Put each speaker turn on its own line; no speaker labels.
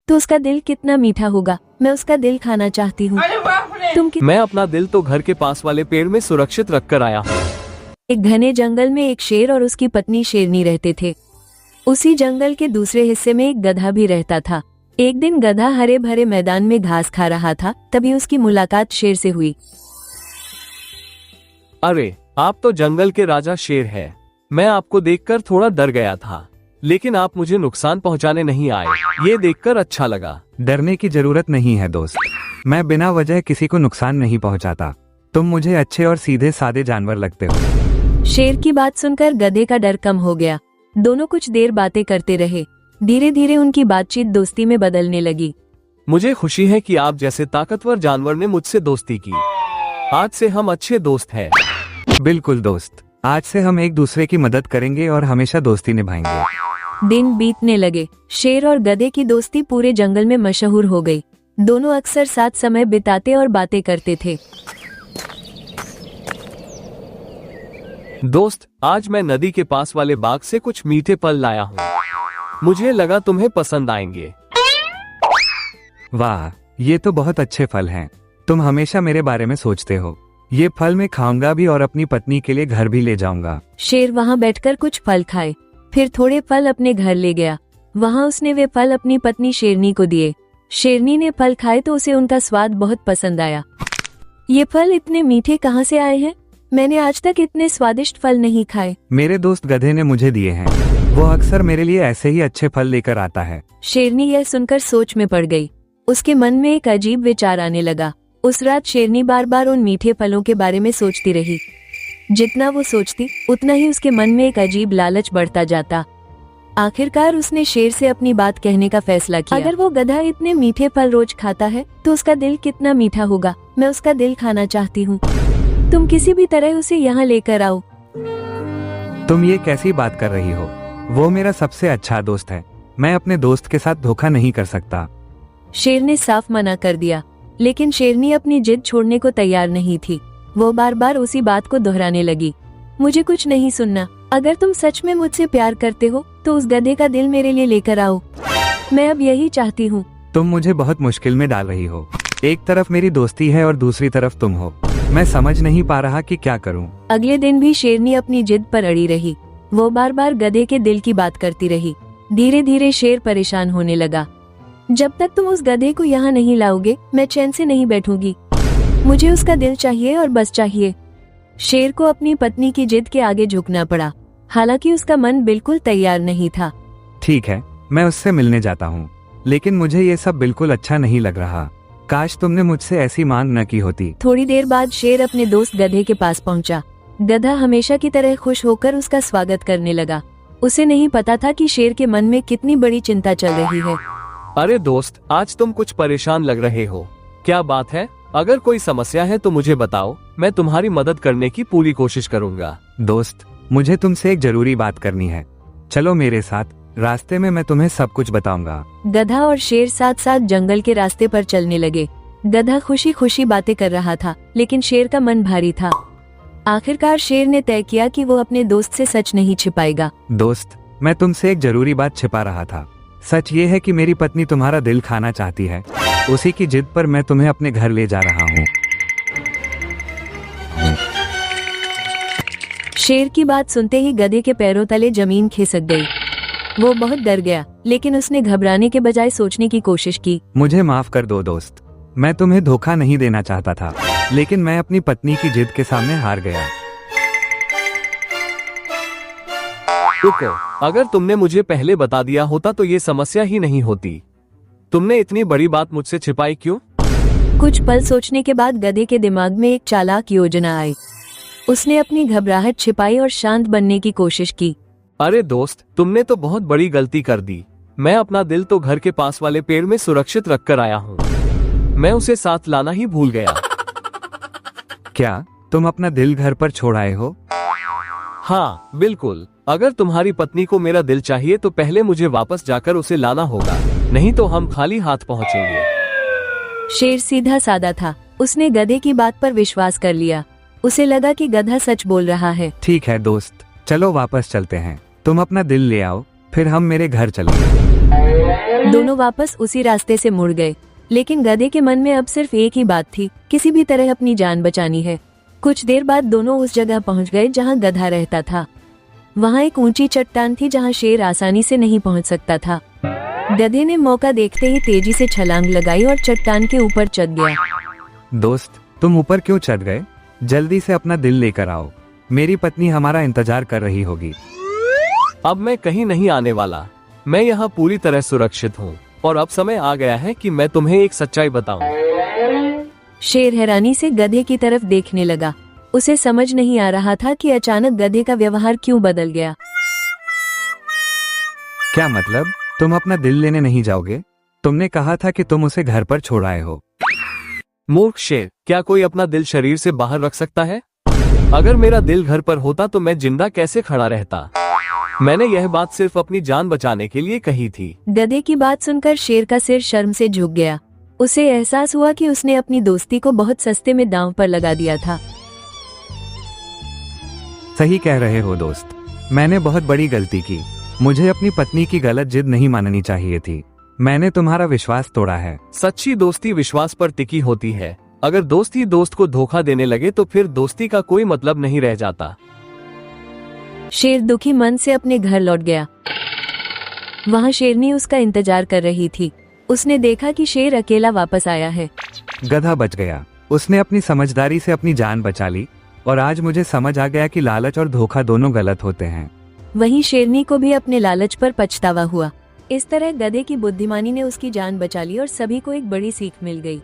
तो उसका दिल कितना मीठा होगा। मैं उसका दिल खाना चाहती हूँ।
मैं अपना दिल तो घर के पास वाले पेड़ में सुरक्षित रख कर आया हूँ।
एक घने जंगल में एक शेर और उसकी पत्नी शेरनी रहते थे। उसी जंगल के दूसरे हिस्से में एक गधा भी रहता था। एक दिन गधा हरे भरे मैदान में घास खा रहा था, तभी उसकी मुलाकात शेर से हुई।
अरे, आप तो जंगल के राजा शेर हैं। मैं आपको देखकर थोड़ा डर गया था, लेकिन आप मुझे नुकसान पहुंचाने नहीं आए। ये देखकर अच्छा लगा।
डरने की जरूरत नहीं है दोस्त, मैं बिना वजह किसी को नुकसान नहीं पहुंचाता। तुम मुझे अच्छे और सीधे सादे जानवर लगते हो।
शेर की बात सुनकर गधे का डर कम हो गया। दोनों कुछ देर बातें करते रहे। धीरे धीरे उनकी बातचीत दोस्ती में बदलने लगी।
मुझे खुशी है कि आप जैसे ताकतवर जानवर ने मुझसे दोस्ती की। आज से हम अच्छे दोस्त हैं।
बिल्कुल दोस्त, आज से हम एक दूसरे की मदद करेंगे और हमेशा दोस्ती निभाएंगे।
दिन बीतने लगे। शेर और गधे की दोस्ती पूरे जंगल में मशहूर हो गई। दोनों अक्सर साथ समय बिताते और बातें करते थे।
दोस्त, आज मैं नदी के पास वाले बाग से कुछ मीठे फल लाया हूँ। मुझे लगा तुम्हें पसंद आएंगे।
वाह, ये तो बहुत अच्छे फल हैं। तुम हमेशा मेरे बारे में सोचते हो। ये फल मैं खाऊंगा भी और अपनी पत्नी के लिए घर भी ले जाऊंगा।
शेर वहाँ बैठकर कुछ फल खाए, फिर थोड़े फल अपने घर ले गया। वहाँ उसने वे फल अपनी पत्नी शेरनी को दिए। शेरनी ने फल खाए तो उसे उनका स्वाद बहुत पसंद आया। ये फल इतने मीठे कहाँ से आए हैं? मैंने आज तक इतने स्वादिष्ट फल नहीं खाए।
मेरे दोस्त गधे ने मुझे दिए हैं। वो अक्सर मेरे लिए ऐसे ही अच्छे फल लेकर आता है।
शेरनी यह सुनकर सोच में पड़ गई। उसके मन में एक अजीब विचार आने लगा। उस रात शेरनी बार बार उन मीठे फलों के बारे में सोचती रही। जितना वो सोचती उतना ही उसके मन में एक अजीब लालच बढ़ता जाता। आखिरकार उसने शेर से अपनी बात कहने का फैसला किया। अगर वो गधा इतने मीठे फल रोज खाता है तो उसका दिल कितना मीठा होगा। मैं उसका दिल खाना चाहती हूँ। तुम किसी भी तरह उसे यहाँ लेकर आओ।
तुम ये कैसी बात कर रही हो? वो मेरा सबसे अच्छा दोस्त है। मैं अपने दोस्त के साथ धोखा नहीं कर सकता।
शेर ने साफ मना कर दिया, लेकिन शेरनी अपनी जिद छोड़ने को तैयार नहीं थी। वो बार बार उसी बात को दोहराने लगी। मुझे कुछ नहीं सुनना। अगर तुम सच में मुझसे प्यार करते हो तो उस गधे का दिल मेरे लिए लेकर आओ। मैं अब यही चाहती हूँ।
तुम मुझे बहुत मुश्किल में डाल रही हो। एक तरफ मेरी दोस्ती है और दूसरी तरफ तुम हो। मैं समझ नहीं पा रहा कि क्या करूं।
अगले दिन भी शेरनी अपनी जिद पर अड़ी रही। वो बार बार गधे के दिल की बात करती रही। धीरे धीरे शेर परेशान होने लगा। जब तक तुम उस गधे को यहाँ नहीं लाओगे मैं चैन से नहीं बैठूंगी। मुझे उसका दिल चाहिए और बस चाहिए। शेर को अपनी पत्नी की जिद के आगे झुकना पड़ा, हालांकि उसका मन बिल्कुल तैयार नहीं था।
ठीक है, मैं उससे मिलने जाता हूँ, लेकिन मुझे ये सब बिल्कुल अच्छा नहीं लग रहा। काश तुमने मुझसे ऐसी मांग न की होती।
थोड़ी देर बाद शेर अपने दोस्त गधे के पास पहुंचा। गधा हमेशा की तरह खुश होकर उसका स्वागत करने लगा। उसे नहीं पता था कि शेर के मन में कितनी बड़ी चिंता चल रही है।
अरे दोस्त, आज तुम कुछ परेशान लग रहे हो। क्या बात है? अगर कोई समस्या है तो मुझे बताओ, मैं तुम्हारी मदद करने की पूरी कोशिश करूंगा।
दोस्त, मुझे तुमसे एक जरूरी बात करनी है। चलो मेरे साथ, रास्ते में मैं तुम्हें सब कुछ बताऊंगा।
गधा और शेर साथ साथ जंगल के रास्ते पर चलने लगे। गधा खुशी खुशी बातें कर रहा था, लेकिन शेर का मन भारी था। आखिरकार शेर ने तय किया कि वो अपने दोस्त से सच नहीं छिपाएगा।
दोस्त, मैं तुमसे एक जरूरी बात छिपा रहा था। सच ये है कि मेरी पत्नी तुम्हारा दिल खाना चाहती है। उसी की जिद पर मैं तुम्हें अपने घर ले जा रहा हूँ।
शेर की बात सुनते ही गधे के पैरों तले जमीन खिसक गई। वो बहुत डर गया, लेकिन उसने घबराने के बजाय सोचने की कोशिश की।
मुझे माफ कर दो दोस्त, मैं तुम्हें धोखा नहीं देना चाहता था, लेकिन मैं अपनी पत्नी की जिद के सामने हार गया।
रुको, अगर तुमने मुझे पहले बता दिया होता तो ये समस्या ही नहीं होती। तुमने इतनी बड़ी बात मुझसे छिपाई क्यों?
कुछ पल सोचने के बाद गधे के दिमाग में एक चालाक योजना आई। उसने अपनी घबराहट छिपाई और शांत बनने की कोशिश की।
अरे दोस्त, तुमने तो बहुत बड़ी गलती कर दी। मैं अपना दिल तो घर के पास वाले पेड़ में सुरक्षित रख कर आया हूँ। मैं उसे साथ लाना ही भूल गया।
क्या तुम अपना दिल घर पर छोड़ आए हो?
हाँ बिल्कुल। अगर तुम्हारी पत्नी को मेरा दिल चाहिए तो पहले मुझे वापस जाकर उसे लाना होगा, नहीं तो हम खाली हाथ पहुँचेंगे।
शेर सीधा सादा था। उसने गधे की बात पर विश्वास कर लिया। उसे लगा कि गधा सच बोल रहा है।
ठीक है दोस्त, चलो वापस चलते हैं। तुम अपना दिल ले आओ, फिर हम मेरे घर चलेंगे।
दोनों वापस उसी रास्ते से मुड़ गए, लेकिन गधे के मन में अब सिर्फ एक ही बात थी, किसी भी तरह अपनी जान बचानी है। कुछ देर बाद दोनों उस जगह पहुंच गए जहां गधा रहता था। वहां एक ऊंची चट्टान थी जहां शेर आसानी से नहीं पहुंच सकता था। गधे ने मौका देखते ही तेजी से छलांग लगाई और चट्टान के ऊपर चढ़ गया।
दोस्त, तुम ऊपर क्यों चढ़ गए? जल्दी से अपना दिल लेकर आओ, मेरी पत्नी हमारा इंतजार कर रही होगी।
अब मैं कहीं नहीं आने वाला, मैं यहाँ पूरी तरह सुरक्षित हूँ और अब समय आ गया है कि मैं तुम्हें एक सच्चाई बताऊं।
शेर हैरानी से गधे की तरफ देखने लगा। उसे समझ नहीं आ रहा था कि अचानक गधे का व्यवहार क्यों बदल गया।
क्या मतलब? तुम अपना दिल लेने नहीं जाओगे? तुमने कहा था कि तुम उसे घर पर छोड़ आए हो।
मूर्ख शेर, क्या कोई अपना दिल शरीर से बाहर रख सकता है? अगर मेरा दिल घर पर होता तो मैं जिंदा कैसे खड़ा रहता? मैंने यह बात सिर्फ अपनी जान बचाने के लिए कही थी।
गधे की बात सुनकर शेर का सिर शर्म से झुक गया। उसे एहसास हुआ कि उसने अपनी दोस्ती को बहुत सस्ते में दांव पर लगा दिया था।
सही कह रहे हो दोस्त, मैंने बहुत बड़ी गलती की। मुझे अपनी पत्नी की गलत जिद नहीं माननी चाहिए थी। मैंने तुम्हारा विश्वास तोड़ा है।
सच्ची दोस्ती विश्वास पर टिकी होती है। अगर दोस्त ही दोस्त को धोखा देने लगे तो फिर दोस्ती का कोई मतलब नहीं रह जाता।
शेर दुखी मन से अपने घर लौट गया। वहाँ शेरनी उसका इंतजार कर रही थी। उसने देखा कि शेर अकेला वापस आया है।
गधा बच गया। उसने अपनी समझदारी से अपनी जान बचा ली और आज मुझे समझ आ गया कि लालच और धोखा दोनों गलत होते हैं।
वहीं शेरनी को भी अपने लालच पर पछतावा हुआ। इस तरह गधे की बुद्धिमानी ने उसकी जान बचा ली और सभी को एक बड़ी सीख मिल गई।